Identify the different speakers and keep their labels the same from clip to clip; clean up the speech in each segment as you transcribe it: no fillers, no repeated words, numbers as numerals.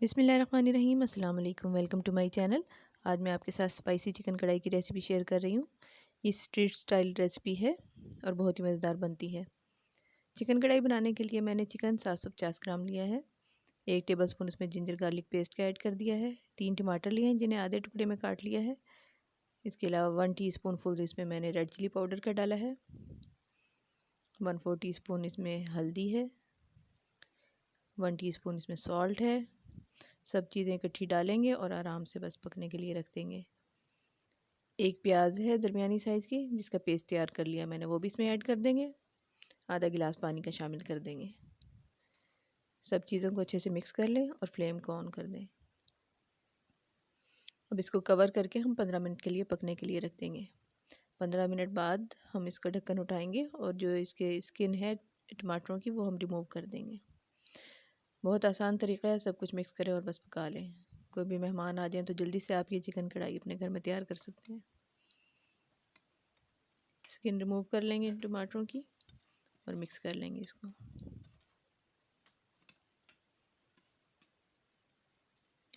Speaker 1: बिस्मिल्लाहिर्रहमानिर्रहीम, अस्सलाम वालेकुम। Welcome to my channel. आज मैं आपके साथ स्पाइसी चिकन कढ़ाई की रेसिपी शेयर कर रही हूँ। ये स्ट्रीट स्टाइल रेसिपी है और बहुत ही मज़ेदार बनती है। चिकन कढ़ाई बनाने के लिए मैंने चिकन 750 ग्राम लिया है। 1 टेबलस्पून इसमें जिंजर गार्लिक पेस्ट का ऐड कर दिया है। 3 टमाटर लिए हैं जिन्हें आधे टुकड़े में काट लिया है। इसके अलावा 1 टीस्पून फुल इसमें मैंने रेड चिली पाउडर का डाला है। 1/4 टीस्पून इसमें हल्दी है। 1 टीस्पून इसमें सॉल्ट है। सब चीज़ें इकट्ठी डालेंगे और आराम से बस पकने के लिए रख देंगे। एक प्याज है दरमियानी साइज़ की जिसका पेस्ट तैयार कर लिया मैंने, वो भी इसमें ऐड कर देंगे। आधा गिलास पानी का शामिल कर देंगे। सब चीज़ों को अच्छे से मिक्स कर लें और फ्लेम को ऑन कर दें। अब इसको कवर करके हम 15 मिनट के लिए पकने के लिए रख देंगे। 15 मिनट बाद हम इसका ढक्कन उठाएंगे और जो इसके स्किन है टमाटरों की वो हम रिमूव कर देंगे। बहुत आसान तरीका है, सब कुछ मिक्स करें और बस पका लें। कोई भी मेहमान आ जाएं तो जल्दी से आप ये चिकन कढ़ाई अपने घर में तैयार कर सकते हैं। स्किन रिमूव कर लेंगे टमाटरों की और मिक्स कर लेंगे इसको।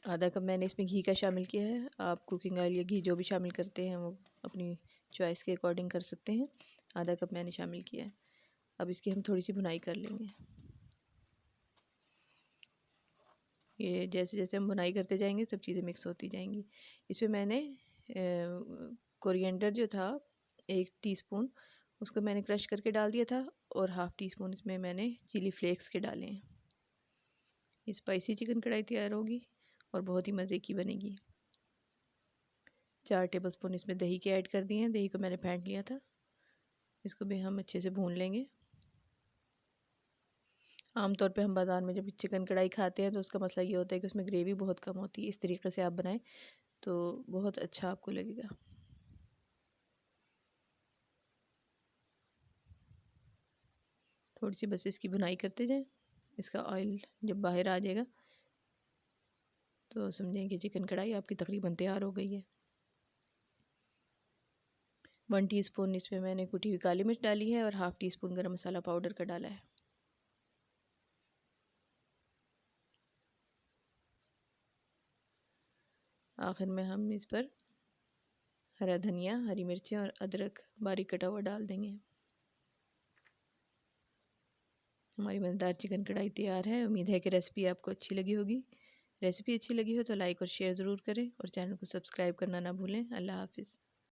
Speaker 1: आधा कप मैंने इसमें घी का शामिल किया है। आप कुकिंग ऑयल या घी जो भी शामिल करते हैं वो अपनी चॉइस के अकॉर्डिंग कर सकते हैं। आधा कप मैंने शामिल किया है। अब इसकी हम थोड़ी सी भुनाई कर लेंगे। ये जैसे जैसे हम भुनाई करते जाएंगे सब चीज़ें मिक्स होती जाएंगी। इसमें मैंने कोरिएंडर जो था 1 टीस्पून उसको मैंने क्रश करके डाल दिया था और हाफ़ टी स्पून इसमें मैंने चिली फ्लेक्स के डाले हैं। ये स्पाइसी चिकन कढ़ाई तैयार होगी और बहुत ही मज़े की बनेगी। 4 टेबलस्पून इसमें दही के ऐड कर दिए हैं। दही को मैंने फेंट लिया था। इसको भी हम अच्छे से भून लेंगे। आमतौर पे हम बाज़ार में जब चिकन कढ़ाई खाते हैं तो उसका मसला ये होता है कि उसमें ग्रेवी बहुत कम होती है। इस तरीके से आप बनाएं तो बहुत अच्छा आपको लगेगा। थोड़ी सी बस इसकी भुनाई करते जाएं। इसका ऑयल जब बाहर आ जाएगा तो समझें कि चिकन कढ़ाई आपकी तकरीबन तैयार हो गई है। 1 टीस्पून इसमें मैंने कुटी हुई काली मिर्च डाली है और हाफ़ टी स्पून गरम मसाला पाउडर का डाला है। आखिर में हम इस पर हरा धनिया, हरी मिर्चें और अदरक बारीक कटा हुआ डाल देंगे। हमारी मज़ेदार चिकन कढ़ाई तैयार है। उम्मीद है कि रेसिपी आपको अच्छी लगी होगी। रेसिपी अच्छी लगी हो तो लाइक और शेयर ज़रूर करें और चैनल को सब्सक्राइब करना ना भूलें। अल्लाह हाफ़िज़।